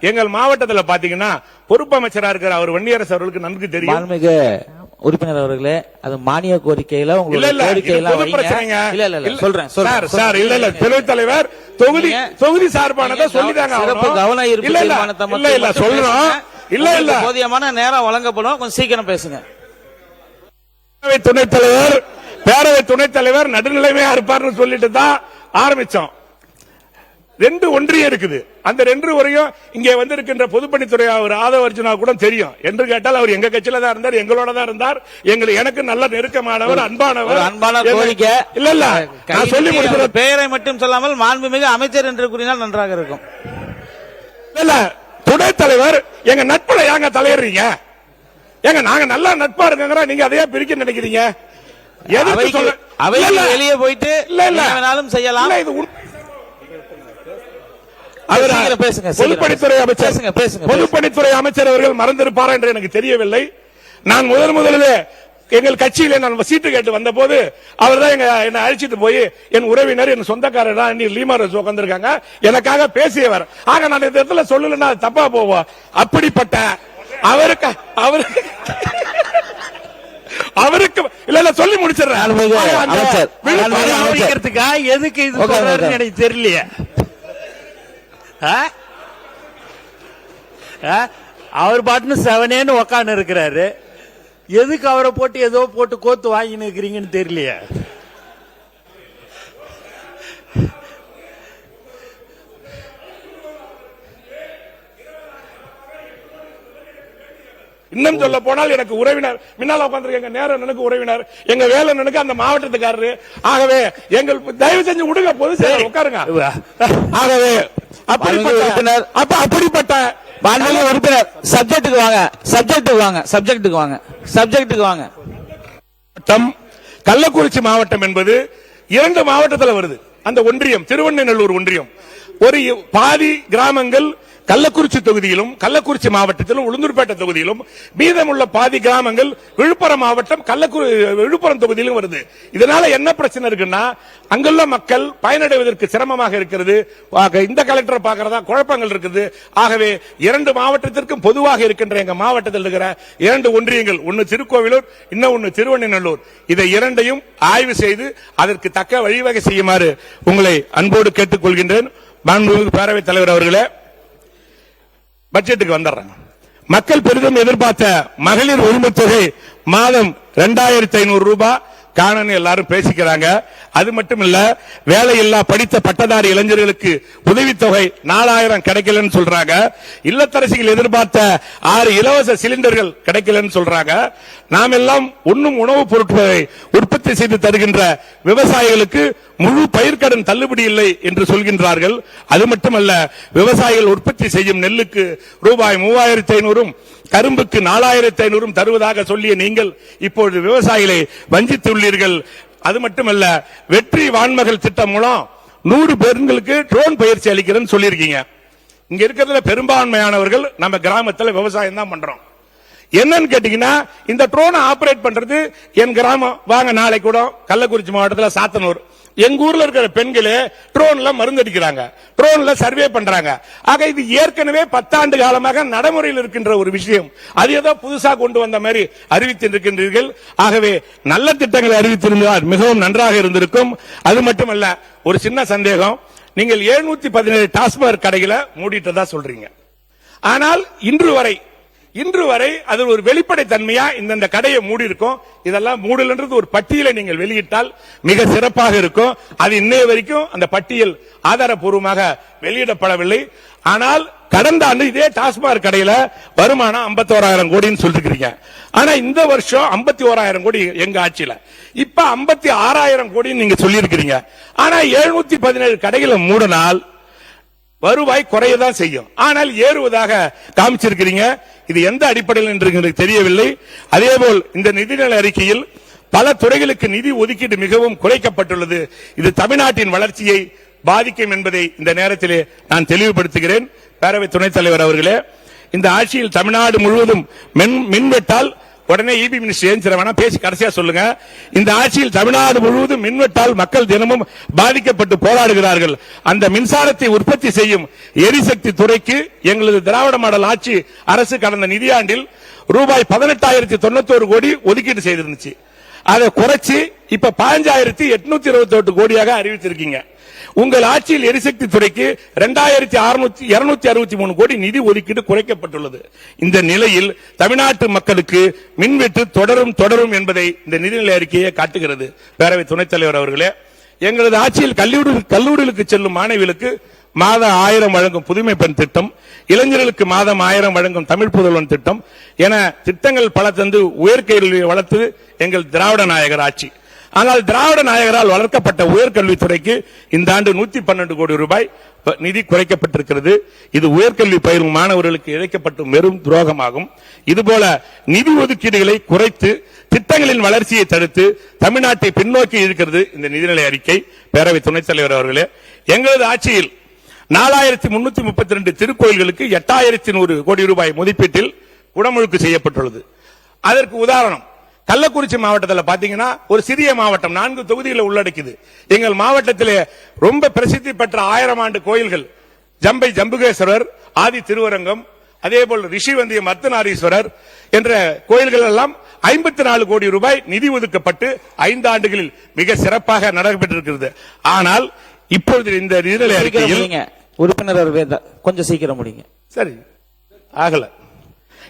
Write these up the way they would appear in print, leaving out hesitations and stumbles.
எங்கள் மாவட்டத்தில் பாத்தீங்கன்னா பொறுப்பு அமைச்சரா இருக்கிற அவர் வன்னியரசு அவர்களுக்கு நன்கு தெரியும். உறுப்பினர் அவர்களே, அது மானிய கோரிக்கையில துணைத் தலைவர் தொகுதி சார்பானதை சொல்லிட்டாங்க. கவனம் ஈர்ப்பு சொல்லணும். இல்ல போதியமான நேரம் வழங்கப்படும், கொஞ்சம் சீக்கிரம் பேசுங்க. பேரவை துணைத் தலைவர் நடுநிலைமையா இருப்பார்னு சொல்லிட்டு தான் ஆரம்பிச்சோம். 2 ஒன்றியம் இருக்குது. அந்த 2 வரையும் இங்கே வந்திருக்கின்ற பொதுப்பணித்துறை அவர் ஆதவ அர்ஜுனா கூட தெரியும். என்று கேட்டால் அவர் எங்க கட்சியில தான் இருந்தார், எங்களோட தான் இருந்தார். எனக்கு நல்ல நெருக்கமானவர், அன்பானவர். அன்பான கோரிக்கை இல்ல நான் சொல்லி முடிக்கிற பெயரை மட்டும் சொல்லாமல் மாண்புமிகு அமைச்சர் என்று கூறினால் நன்றாக இருக்கும். இல்ல துணைத் தலைவர் எங்க நட்புல ஏங்க தலையறீங்க? ஏங்க நாங்க நல்லா நட்பா இருக்கோங்கிற நீங்க அதையே பிரிக்க நினைக்கிறீங்க? வெளியே போயிட்டு இல்ல செய்யலாம். பொதுப்பணித்துறை அமைச்சர் அவர்கள் மறந்திருப்பாரா என்று எனக்கு தெரியவில்லை. நான் முதலிலே எங்கள் கட்சியில நான் சீட்டு கேட்டு வந்த போது அவர் தான் என்னை அழைச்சிட்டு போய் என் உறவினர், என் சொந்தக்காரர் தான் லீமாரஸ் உட்கார்ந்திருக்காங்க, எனக்காக பேசியவர். ஆக நான் இந்த இடத்துல சொல்லலன்னா தப்பா போவோம். அப்படிப்பட்ட அவருக்கு இல்ல சொல்லி முடிச்சிடறேன். எதுக்கு இது எனக்கு தெரியலையே. அவர் பாட்டுன்னு செவனேன்னு உக்காந்து இருக்கிறாரு. எதுக்கு அவரை போட்டு ஏதோ போட்டு கோத்து வாங்கி இருக்கிறீங்கன்னு தெரியலையே. இன்னும் சொல்ல போனால் எனக்கு உறவினர் முன்னால உட்கார்ந்திருக்க நேரம் எனக்கு உறவினர், எங்க வேலனுக்கு அந்த மாவட்டத்துக்காரரு. ஆகவே எங்கள் தயவு செஞ்சு விடுங்க, பொது செயலர் உட்காருங்க. ஆகவே அப்படிப்பட்ட உறுப்பினர் சப்ஜெக்டுக்கு வாங்க. கள்ளக்குறிச்சி மாவட்டம் என்பது 2 மாவட்டத்தில் வருது. அந்த ஒன்றியம் திருவண்ணநல்லூர் ஒன்றியம். ஒரு பாதி கிராமங்கள் கள்ளக்குறிச்சி தொகுதியிலும் கள்ளக்குறிச்சி மாவட்டத்திலும் உளுந்தூர்பேட்டை தொகுதியிலும், மீதமுள்ள பாதி கிராமங்கள் விழுப்புரம் மாவட்டம் விழுப்புரம் தொகுதியிலும் வருது. இதனால என்ன பிரச்சனை இருக்குன்னா, அங்குள்ள மக்கள் பயனடைவதற்கு சிரமமாக இருக்கிறது. இந்த கலெக்டரை பார்க்கறதா குழப்பங்கள் இருக்குது. ஆகவே 2 மாவட்டத்திற்கும் பொதுவாக இருக்கின்ற எங்க மாவட்டத்தில் இருக்கிற 2 ஒன்றியங்கள், ஒன்னு திருக்கோவிலூர், இன்னொன்னு திருவண்ணநல்லூர், இதை 2ஐயும் ஆய்வு செய்து அதற்கு தக்க வழிவகை செய்யுமாறு உங்களை அன்போடு கேட்டுக்கொள்கின்றேன். மாண்புமிகு பேரவைத் தலைவர் அவர்களே, பட்ஜெட்டுக்கு வந்துடுறாங்க. மக்கள் பெரிதும் எதிர்பார்த்த மகளிர் உரிமை தொகை மாதம் 2500 ரூபாய் காணன்னு எல்லாரும் பேசிக்கிறாங்க. அது மட்டும் இல்ல, வேலையில்லா படித்த பட்டதாரி இளைஞர்களுக்கு உதவித்தொகை 4000 கிடைக்கலன்னு சொல்றாங்க. இல்லத்தரசிகள் எதிர்பார்த்த 6 இலவச சிலிண்டர்கள் கிடைக்கலன்னு சொல்றாங்க. நாம் எல்லாம் உண்ணும் உணவுப் பொருட்களை உற்பத்தி செய்து தருகின்ற விவசாயிகளுக்கு முழு பயிர்க்கடன் தள்ளுபடி இல்லை என்று சொல்கின்றார்கள். அது மட்டுமல்ல, விவசாயிகள் உற்பத்தி செய்யும் நெல்லுக்கு ரூபாய் 3500 கரும்புக்கு 4500 தருவதாக சொல்லிய நீங்கள் இப்பொழுது விவசாயிகளை வஞ்சித்துள்ளீர்கள். அது மட்டுமல்ல, வெற்றி வான்மகள் திட்டம் மூலம் 100 பெண்களுக்கு ட்ரோன் பயிற்சி அளிக்கிறேன்னு சொல்லியிருக்கீங்க. இங்க இருக்கிறதுல பெரும்பான்மையானவர்கள் நம்ம கிராமத்தில் விவசாயம் தான் பண்றோம். என்னன்னு கேட்டீங்கன்னா, இந்த ட்ரோனை ஆபரேட் பண்றது என் கிராமம். வாங்க நாளை கூட கள்ளக்குறிச்சி மாவட்டத்தில் சாத்தனூர், எங்க ஊர்ல இருக்கிற பெண்களே ட்ரோன்ல மருந்தடிக்கிறாங்க, ட்ரோன்ல சர்வே பண்றாங்க. ஆக இது ஏற்கனவே 10 ஆண்டு காலமாக நடைமுறையில் இருக்கின்ற ஒரு விஷயம். அது ஏதோ புதுசா கொண்டு வந்த மாதிரி அறிவித்திருக்கின்றீர்கள். ஆகவே நல்ல திட்டங்களை அறிவித்திருந்தால் மிகவும் நன்றாக இருந்திருக்கும். அது மட்டுமல்ல, ஒரு சின்ன சந்தேகம், நீங்கள் 717 டாஸ்மாக் கடைகளை மூடிட்டதா சொல்றீங்க. ஆனால் இன்று வரை அது ஒரு வெளிப்படை தன்மையா இந்த கடையை மூடி இருக்கும். இதெல்லாம் மூடல்ன்றது ஒரு பட்டியலை நீங்கள் வெளியிட்டால் மிக சிறப்பாக இருக்கும். அது இன்னைய வரைக்கும் அந்த பட்டியல் ஆதாரப்பூர்வமாக வெளியிடப்படவில்லை. ஆனால் கடந்த ஆண்டு இதே டாஸ்மாக் கடையில வருமானம் 51,000 கோடின்னு சொல்லிருக்கீங்க. ஆனா இந்த வருஷம் 51,000 கோடி எங்க ஆட்சியில, இப்ப 56,000 கோடின்னு நீங்க சொல்லியிருக்கிறீங்க. ஆனா 717 கடைகளை மூடினால் வருவாய் குறையதான் செய்யும், ஆனால் ஏறுவதாக காமிச்சிருக்கிறீங்க. இது எந்த அடிப்படையில் என்று எனக்கு தெரியவில்லை. அதேபோல் இந்த நிதிநிலை அறிக்கையில் பல துறைகளுக்கு நிதி ஒதுக்கீடு மிகவும் குறைக்கப்பட்டுள்ளது. இது தமிழ்நாட்டின் வளர்ச்சியை பாதிக்கும் என்பதை இந்த நேரத்திலே நான் தெளிவுபடுத்துகிறேன். பேரவை துணைத் தலைவர் அவர்களே, இந்த ஆட்சியில் தமிழ்நாடு முழுவதும் மின்வெட்டால் உடனே இபி மினிஸ்டர் ஏன் வேணா பேசி கடைசியா சொல்லுங்க. இந்த ஆட்சியில் தமிழ்நாடு முழுவதும் மின்வெட்டால் மக்கள் தினமும் பாதிக்கப்பட்டு போராடுகிறார்கள். அந்த மின்சாரத்தை உற்பத்தி செய்யும் எரிசக்தி துறைக்கு எங்களது திராவிட மாடல் ஆட்சி அரசு கடந்த நிதியாண்டில் ரூபாய் 18,091 கோடி ஒதுக்கீடு செய்திருந்துச்சு. அதை குறைச்சு இப்ப 15,828 கோடியாக அறிவிச்சிருக்கீங்க. உங்கள் ஆட்சியில் எரிசக்தி துறைக்கு 2,263 கோடி நிதி ஒதுக்கீடு குறைக்கப்பட்டுள்ளது. இந்த நிலையில் தமிழ்நாட்டு மக்களுக்கு மின்வெட்டு தொடரும் என்பதை இந்த நிதிநிலை அறிக்கையை காட்டுகிறது. பேரவை துணைத் தலைவர் அவர்களே, எங்களது ஆட்சியில் கல்லூரிகளுக்கு செல்லும் மாணவிகளுக்கு மாதம் 1000 வழங்கும் புதுமை பெண் திட்டம், இளைஞர்களுக்கு மாதம் 1000 வழங்கும் தமிழ் புதல்வன் திட்டம் என திட்டங்கள் பல தந்து உயர்கல்வியை வளர்த்தது எங்கள் திராவிட நாயகர் ஆட்சி. ஆனால் திராவிட நாயகரால் வளர்க்கப்பட்ட உயர்கல்வித்துறைக்கு இந்த ஆண்டு 112 கோடி ரூபாய் நிதி குறைக்கப்பட்டிருக்கிறது. இது உயர்கல்வி பயிலும் மாணவர்களுக்கு இழைக்கப்பட்ட பெரும் துரோகமாகும். இதுபோல நிதி ஒதுக்கீடுகளை குறைத்து திட்டங்களின் வளர்ச்சியை தடுத்து தமிழ்நாட்டை பின்னோக்கி இருக்கிறது இந்த நிதிநிலை அறிக்கை. பேரவை துணைத் தலைவர் அவர்களே, எங்களது ஆட்சியில் 4,332 திருக்கோயில்களுக்கு 8,100 கோடி ரூபாய் மதிப்பீட்டில் குடமுழுக்கு செய்யப்பட்டுள்ளது. அதற்கு உதாரணம், கள்ளக்குறிச்சி மாவட்டத்தில் பாத்தீங்கன்னா ஒரு சிறிய மாவட்டம், 4 தொகுதிகளை உள்ளடக்கியது. எங்கள் மாவட்டத்திலே ரொம்ப பிரசித்தி பெற்ற 1000 ஆண்டு கோயில்கள் ஜம்பை ஜம்புகேஸ்வரர், ஆதி திருவரங்கம், அதே போல் ரிஷிவந்தியம் அர்த்தநாரீஸ்வரர் என்ற கோயில்கள் எல்லாம் 54 கோடி ரூபாய் நிதி ஒதுக்கப்பட்டு 5 ஆண்டுகளில் மிக சிறப்பாக நடைபெற்றிருக்கிறது. ஆனால் இப்பொழுது இந்த நிதிநிலை அறிக்கையில் உறுப்பினர் கொஞ்சம் சீக்கிரம் முடிங்க. சரி ஆகல.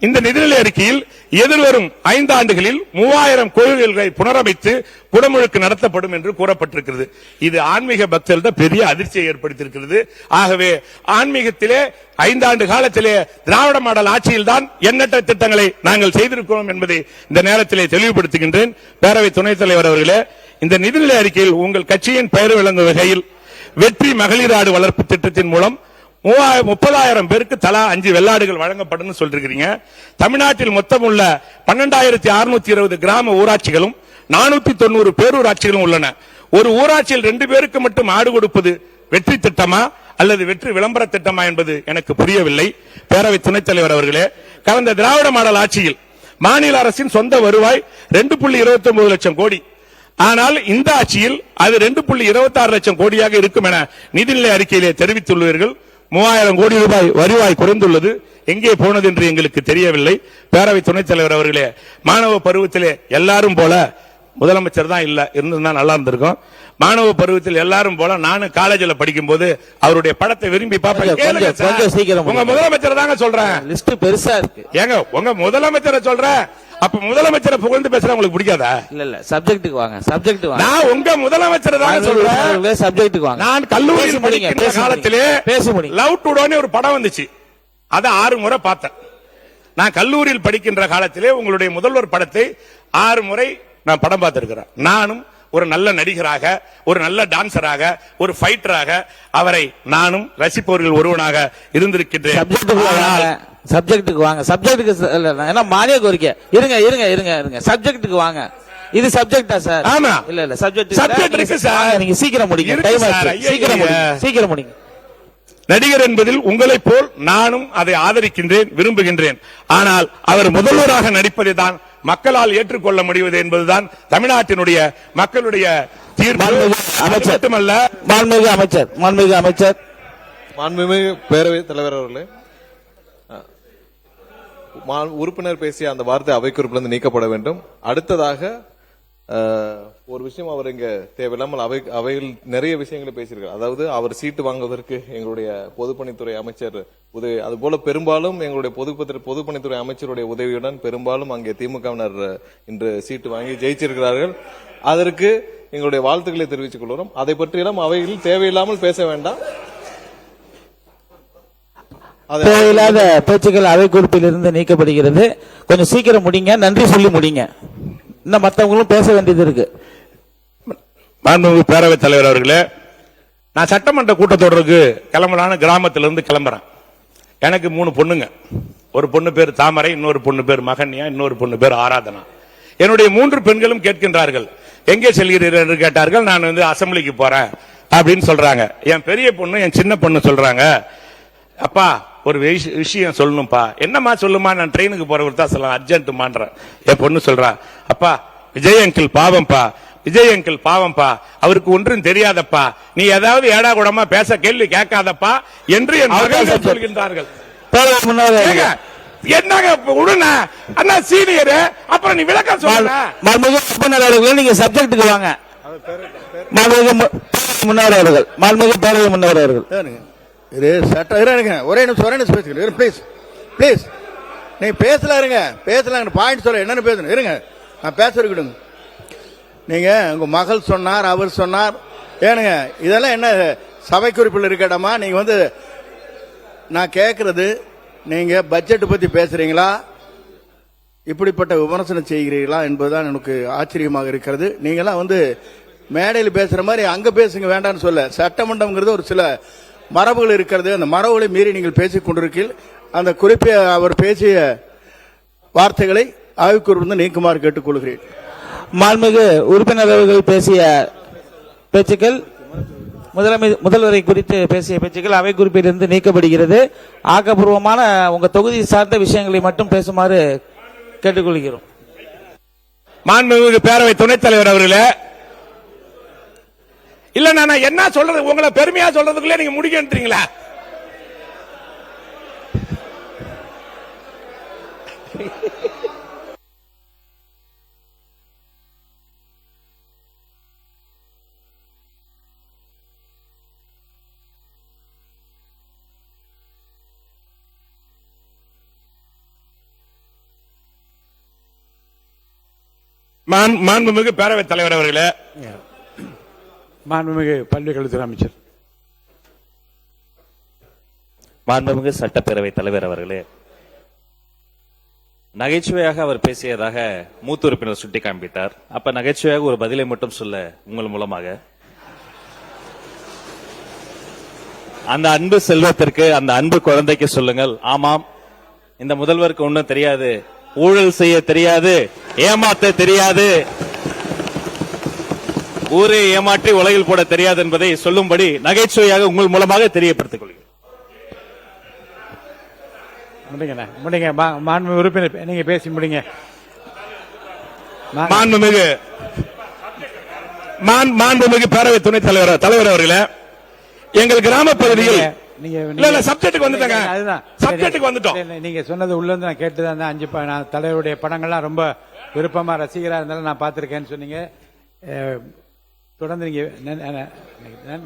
இந்த நிதிநிலை அறிக்கையில் எதிர்வரும் 5 ஆண்டுகளில் 3000 கோயில்களை புனரமைத்து குடமுழுக்கு நடத்தப்படும் என்று கூறப்பட்டிருக்கிறது. இது ஆன்மீக பக்தர்கள் பெரிய அதிர்ச்சியை ஏற்படுத்தியிருக்கிறது. ஆகவே ஆன்மீகத்திலே 5 ஆண்டு காலத்திலே திராவிட மாடல் ஆட்சியில் தான் எண்ணற்ற திட்டங்களை நாங்கள் செய்திருக்கிறோம் என்பதை இந்த நேரத்திலே தெளிவுபடுத்துகின்றேன். பேரவை துணைத் தலைவர் அவர்களே, இந்த நிதிநிலை அறிக்கையில் உங்கள் கட்சியின் பெயர் விளங்கும் வகையில் வெற்றி மகளிர் ஆடு வளர்ப்பு திட்டத்தின் மூலம் 30,000 பேருக்கு தலா 5 வெள்ளாடுகள் வழங்கப்படும் சொல்றீங்க. தமிழ்நாட்டில் மொத்தம் உள்ள 12,620 கிராம ஊராட்சிகளும் 490 பேரூராட்சிகளும் உள்ளன. ஒரு ஊராட்சியில் 2 பேருக்கு மட்டும் ஆடு கொடுப்பது வெற்றி திட்டமா அல்லது வெற்றி விளம்பர திட்டமா என்பது எனக்கு புரியவில்லை. பேரவை துணைத் தலைவர் அவர்களே, கடந்த திராவிட மாடல் ஆட்சியில் மாநில அரசின் சொந்த வருவாய் 2.29 லட்சம் கோடி. ஆனால் இந்த ஆட்சியில் அது 2.26 லட்சம் கோடியாக இருக்கும் என நிதிநிலை அறிக்கையிலே தெரிவித்துள்ளீர்கள். 3000 கோடி ரூபாய் வருவாய் குறைந்துள்ளது. எங்கே போனது என்று எங்களுக்கு தெரியவில்லை. பேரவை துணைத் தலைவர் அவர்களே, மாணவ பருவத்திலே எல்லாரும் போல முதலமைச்சர் தான் இல்ல இருந்தா நல்லா இருந்திருக்கும். மாணவ பருவத்தில் எல்லாரும் போல நானும் காலேஜில் படிக்கும் போது அவருடைய படத்தை விரும்பி பார்ப்பேன். உங்க முதலமைச்சர் தாங்க சொல்றேன், லிஸ்ட் பெருசா இருக்கு. ஏங்க உங்க முதலமைச்சரை சொல்றேன். அப்ப முதலமைச்சரை புகழ்ந்து பேசுற உங்களுக்கு பிடிக்காதா? இல்ல சப்ஜெக்ட்டுக்கு வாங்க. சப்ஜெக்ட் வாங்க. நான் உங்க முதலமைச்சர் தான் சொல்றேன். சப்ஜெக்ட்டுக்கு வாங்க. நான் கல்லூரியில் படிக்கிற காலத்திலே லவ் டுடேன்னு ஒரு படம் வந்துச்சு. அதை 6 முறை பார்த்தேன். நான் கல்லூரியில் படிக்கின்ற காலத்திலே உங்களுடைய முதல்வர் படத்தை 6 முறை நான் படம் பார்த்திருக்கிறேன். நானும் ஒரு நல்ல நடிகராக, ஒரு நல்ல டான்சராக, ஒரு ஃபைட்டராக அவரை நானும் ரசிப்பவர்கள் ஒருவனாக இருந்திருக்கின்றேன். சப்ஜெக்ட்டுக்கு வாங்க. சப்ஜெக்ட்டுக்கு என்ன மானிய கோரிக்கை? இருங்க சப்ஜெக்ட்டுக்கு வாங்க. இது சப்ஜெக்டா சார்? ஆமா. இல்ல சப்ஜெக்ட் இருக்கு சார். நீங்க சீக்கிரம் முடிங்க. சீக்கிரம் முடிங்க. நடிகர் என்பதில் உங்களைப் போல் நானும் அதை ஆதரிக்கின்றேன், விரும்புகின்றேன். ஆனால் அவர் முதல்வராக நடிப்பதை தான் மக்களால் ஏற்றுக்கொள்ள முடிவது என்பதுதான் தமிழ்நாட்டினுடைய மக்களுடைய தீர்ப்பு. மட்டுமல்ல, மாண்புமிகு அமைச்சர் மாண்புமிகு பேரவைத் தலைவர் அவர்களே, உறுப்பினர் பேசிய அந்த வார்த்தை அவைக்குறிப்பிலிருந்து நீக்கப்பட வேண்டும். அடுத்ததாக ஒரு விஷயம், அவர் இங்க தேவையில்லாமல் அவையில் நிறைய விஷயங்களை பேசியிருக்கார். அதாவது அவர் சீட்டு வாங்குவதற்கு எங்களுடைய பொதுப்பணித்துறை அமைச்சர் உதவி, அதுபோல பெரும்பாலும் எங்களுடைய பொதுப்பணித்துறை அமைச்சருடைய உதவியுடன் பெரும்பாலும் அங்கே திமுகவினர் இன்று சீட்டு வாங்கி ஜெயிச்சிருக்கிறார்கள். அதற்கு எங்களுடைய வாழ்த்துக்களை தெரிவித்துக் கொள்கிறோம். அதை பற்றியெல்லாம் அவையில் தேவையில்லாமல் பேச வேண்டாம். தேவையில்லாத பேச்சுக்கள் அவை குறிப்பில் இருந்து நீக்கப்படுகிறது. கொஞ்சம் சீக்கிரம் முடிங்க. நன்றி சொல்லி முடிங்க. இன்னும் மற்றவங்களும் பேச வேண்டியது இருக்கு. மாண்புமிகு பேரவைத் தலைவர் அவர்களே, நான் சட்டமன்ற கூட்டத்தொடருக்கு கிளம்பலான கிராமத்திலிருந்து கிளம்புறேன். எனக்கு 3 பொண்ணுங்க. ஒரு பொண்ணு பேர் தாமரை, இன்னொரு பொண்ணு பேர் மகன்யா, இன்னொரு பொண்ணு பேர் ஆராதனா. என்னுடைய 3 பெண்களும் கேட்கின்றார்கள், எங்கே செல்கிறீர்கள் என்று கேட்டார்கள். நான் அசம்பிளிக்கு போறேன் அப்படின்னு சொல்றாங்க. என் பெரிய பொண்ணு என் சின்ன பொண்ணு சொல்றாங்க, அப்பா ஒரு விஷயம் சொல்லணும்பா. என்னம்மா சொல்லுமா, நான் ட்ரெயினுக்கு போறவர் தான் சொல்லலாம், அர்ஜென்ட்டுமான்ற. என் பொண்ணு சொல்றா, அப்பா விஜய் அங்கிள் பாவம்பா, விஜய் அங்கிள் பாவம்பா, அவருக்கு ஒன்றும் தெரியாதப்பா, நீ ஏதாவது ஏடா கூடமா பேச கேள்வி கேட்காதப்பா என்று என் மகள்கள் சொல்கின்றார்கள். என்னங்க உடனே அண்ணா சீனியர், அப்புறம் நீ விளக்கம் சொல்லுங்க. நீங்க சப்ஜெக்டுக்கு வாங்க. முன்னாடி அவர்கள், மாண்புமிகு பேரவை முன்னவர் அவர்கள். இது சட்டம் இருங்க, ஒரே நிமிஷம் பேசுகிறேன் ப்ளீஸ் ப்ளீஸ். நீங்க பேசலாங்க பாயிண்ட் சொல்ல என்னன்னு பேசணும் இருங்க, நான் பேச இருக்கட்டும். நீங்க உங்க மகள் சொன்னார், அவர் சொன்னார், ஏனுங்க இதெல்லாம் என்ன சபை குறிப்பில் இருக்கடாமா? நீங்க வந்து நான் கேட்கறது, நீங்க பட்ஜெட் பத்தி பேசுறீங்களா, இப்படிப்பட்ட விமர்சனம் செய்கிறீர்களா என்பதுதான் எனக்கு ஆச்சரியமாக இருக்கிறது. நீங்களாம் வந்து மேடையில் பேசுற மாதிரி அங்க பேசுங்க, வேண்டாம்னு சொல்ல. சட்டமன்றம்ங்கிறது ஒரு சில மரபுகள் இருக்கிறது, அந்த மரபுகளை மீறி நீங்கள் பேசிக் கொண்டிருக்கீர்கள். அந்த குறிப்பிட்ட அவர் பேசிய வார்த்தைகளை ஆய்வுக்குறிப்பிலிருந்து நீக்குமாறு கேட்டுக்கொள்கிறேன். மாண்புமிகு உறுப்பினர் அவர்கள் பேசிய பேச்சுக்கள், முதல்வரை குறித்து பேசிய பேச்சுக்கள் அவை குறிப்பிலிருந்து நீக்கப்படுகிறது. ஆக்கப்பூர்வமான உங்க தொகுதி சார்ந்த விஷயங்களை மட்டும் பேசுமாறு கேட்டுக்கொள்கிறோம். மாண்புமிகு பேரவை துணைத் தலைவர் அவர்களே, இல்ல நான் என்ன சொல்றது, உங்களை பெருமையா சொல்றதுக்குள்ளே நீங்க முடிக்கின்றீங்களா? மாண்புமிகு பேரவைத் தலைவர் அவர்களே, மாண்புமிகு பள்ளிக்கல்வித்துறை அமைச்சர், மாண்புமிகு சட்டப்பேரவை தலைவர் அவர்களே, நகைச்சுவையாக அவர் பேசியதாக மூத்த உறுப்பினர் சுட்டி காண்பித்தார். அப்ப நகைச்சுவையாக ஒரு பதிலை மட்டும் சொல்ல உங்கள் மூலமாக, அந்த அன்பு செல்வத்திற்கு, அந்த அன்பு குழந்தைக்கு சொல்லுங்கள், ஆமாம் இந்த முதல்வருக்கு ஒன்றும் தெரியாது, ஊழல் செய்ய தெரியாது, ஏமாத்த தெரியாது, ஊரை ஏமாற்றி உலகில் போட தெரியாது என்பதை சொல்லும்படி நகைச்சுவையாக உங்கள் மூலமாக தெரியப்படுத்திக் கொள்கிறேன். முடிங்க மாண்புமிகு உறுப்பினர், நீங்க பேசி முடிங்க. மாண்புமிகு பேரவை துணைத் தலைவர் அவர்களே, எங்கள் கிராம பகுதியில் நீங்க சொன்னது உள்ள இருந்து நான் கேட்டுதான் 5 தலைவருடைய படங்கள்லாம் ரொம்ப விருப்பமா ரசிகரா இருந்தாலும் நான் பார்த்திருக்கேன்னு சொன்னீங்க. தொடர்ந்து நீங்க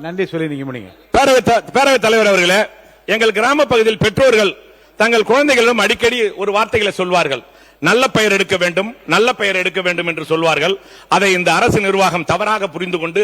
நன்றி சொல்லி நீங்க முடிங்க. பேரவைத் தலைவர் அவர்களே, எங்கள் கிராம பகுதியில் பெற்றோர்கள் தங்கள் குழந்தைகளிடம் அடிக்கடி ஒரு வார்த்தைகளை சொல்வார்கள், நல்ல பெயர் எடுக்க வேண்டும், நல்ல பெயர் எடுக்க வேண்டும் என்று சொல்வார்கள். அதை இந்த அரசு நிர்வாகம் தவறாக புரிந்து கொண்டு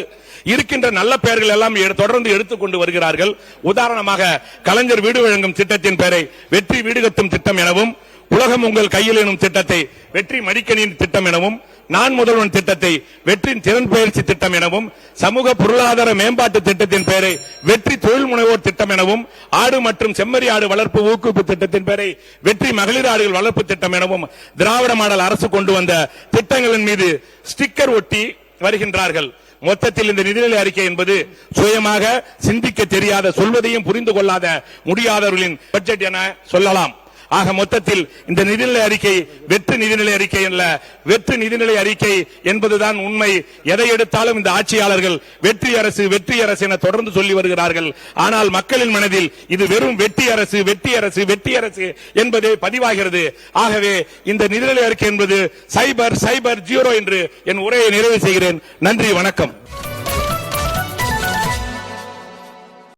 இருக்கின்ற நல்ல பெயர்கள் எல்லாம் தொடர்ந்து எடுத்துக்கொண்டு வருகிறார்கள். உதாரணமாக கலைஞர் வீடு வழங்கும் திட்டத்தின் பெயரை வெற்றி வீடு கட்டும் திட்டம் எனவும், உலகம் உங்கள் கையில் எனும் திட்டத்தை வெற்றி மடிக்கணியின் திட்டம் எனவும், நான் முதல்வன் திட்டத்தை வெற்றி திறன் பயிற்சி திட்டம் எனவும், சமூக பொருளாதார மேம்பாட்டு திட்டத்தின் பெயரை வெற்றி தொழில் முனைவோர் திட்டம் எனவும், ஆடு மற்றும் செம்மறி ஆடு வளர்ப்பு ஊக்குவிப்பு திட்டத்தின் பெயரை வெற்றி மகளிர் ஆடுகள் வளர்ப்பு திட்டம் எனவும், திராவிட மாடல் அரசு கொண்டு வந்த திட்டங்களின் மீது ஸ்டிக்கர் ஒட்டி வருகின்றார்கள். மொத்தத்தில் இந்த நிதிநிலை அறிக்கை என்பது சுயமாக சிந்திக்க தெரியாத, சொல்வதையும் புரிந்து கொள்ளாத முடியாதவர்களின் பட்ஜெட் என சொல்லலாம். ஆக மொத்தத்தில் இந்த நிதிநிலை அறிக்கை வெற்று நிதிநிலை அறிக்கை அல்ல, வெற்று நிதிநிலை அறிக்கை என்பதுதான் உண்மை. எதை எடுத்தாலும் இந்த ஆட்சியாளர்கள் வெற்றி அரசு வெற்றி அரசு என தொடர்ந்து சொல்லி வருகிறார்கள். ஆனால் மக்களின் மனதில் இது வெறும் வெற்றி அரசு வெற்றி அரசு வெற்றி அரசு என்பதே பதிவாகிறது. ஆகவே இந்த நிதிநிலை அறிக்கை என்பது சைபர் 0 என்று என் உரையை நிறைவு செய்கிறேன். நன்றி, வணக்கம்.